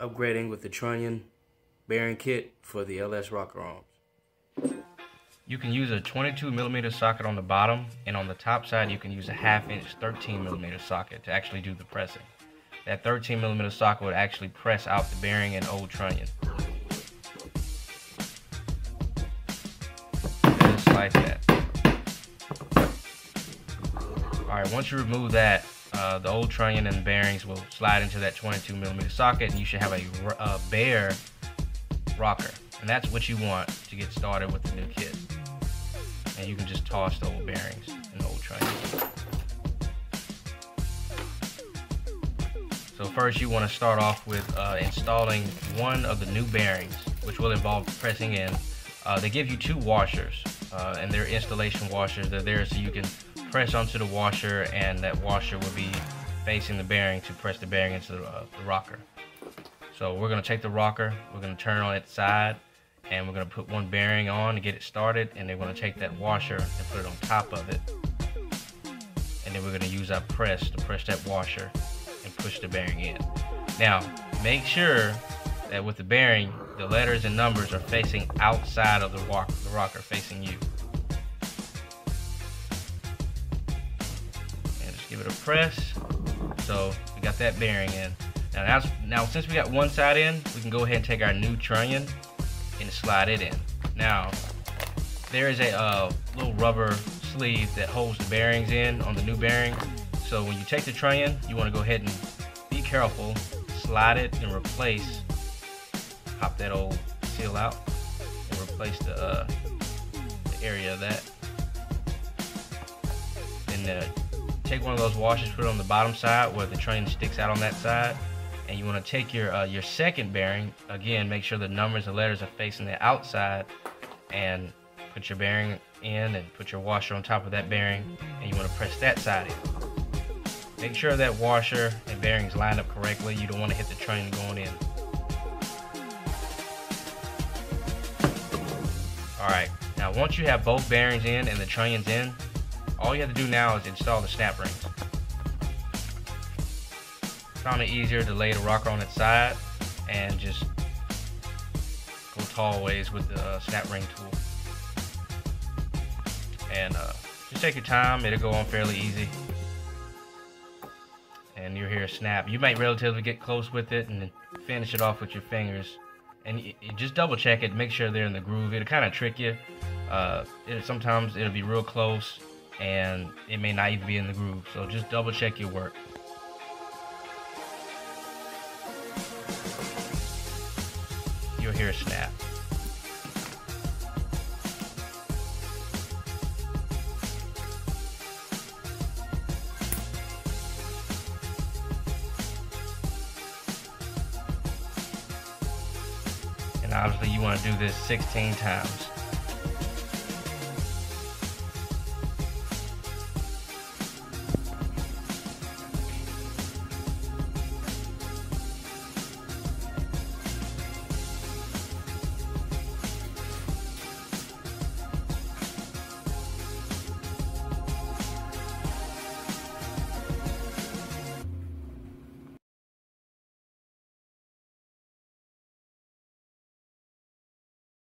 upgrading with the trunnion bearing kit for the LS rocker arms. You can use a 22mm socket on the bottom, and on the top side you can use a 1/2 inch 13mm socket to actually do the pressing. That 13mm socket would actually press out the bearing and old trunnion. Just like that. Alright, once you remove that, the old trunnion and the bearings will slide into that 22mm socket, and you should have a bare rocker. And that's what you want to get started with the new kit. And you can just toss the old bearings and the old trunnion. So first you want to start off with installing one of the new bearings, which will involve pressing in. They give you 2 washers, and they're installation washers. They're there so you can press onto the washer, and that washer will be facing the bearing to press the bearing into the rocker. So we're going to take the rocker, we're going to turn on its side, and we're going to put one bearing on to get it started, and then we're going to take that washer and put it on top of it, and then we're going to use our press to press that washer and push the bearing in. Now make sure that with the bearing, the letters and numbers are facing outside of the rocker facing you. And just give it a press. So we got that bearing in. Now since we got one side in, we can go ahead and take our new trunnion and slide it in. Now there is a little rubber sleeve that holds the bearings in on the new bearing. So when you take the trunnion, you want to go ahead and be careful, slide it and replace, pop that old seal out and replace the area of that. And take one of those washers, put it on the bottom side where the trunnion sticks out on that side. And you want to take your second bearing, again, make sure the numbers and letters are facing the outside, and put your bearing in and put your washer on top of that bearing, and you want to press that side in. Make sure that washer and bearings line up correctly. You don't want to hit the trunnion going in. Alright, now once you have both bearings in and the trunnions in, all you have to do now is install the snap rings. Found it easier to lay the rocker on its side and just go tall ways with the snap ring tool. And just take your time, it'll go on fairly easy. And you'll hear a snap. You might relatively get close with it and then finish it off with your fingers. And you just double check it, make sure they're in the groove. It'll kind of trick you. Sometimes it'll be real close and it may not even be in the groove. So just double check your work. You'll hear a snap. And obviously you want to do this 16 times.